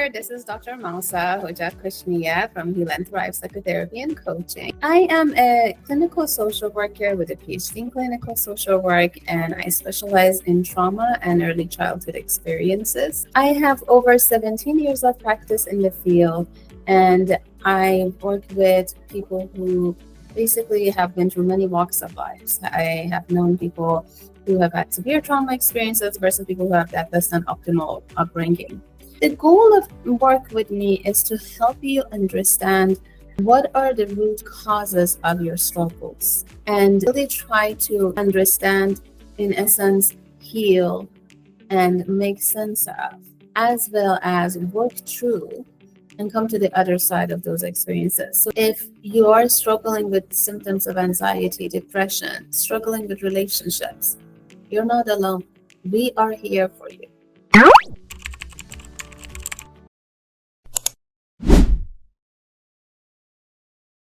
there. This is Dr. Mausa Hoja Kushmiya from Heal and Thrive Psychotherapy and Coaching. I am a clinical social worker with a PhD in clinical social work, and I specialize in trauma and early childhood experiences. I have over 17 years of practice in the field, and I work with people who basically have been through many walks of life. I have known people who have had severe trauma experiences versus people who have that less than optimal upbringing. The goal of work with me is to help you understand what are the root causes of your struggles and really try to understand, in essence, heal and make sense of, as well as work through and come to the other side of those experiences. So if you are struggling with symptoms of anxiety, depression, struggling with relationships, you're not alone. We are here for you.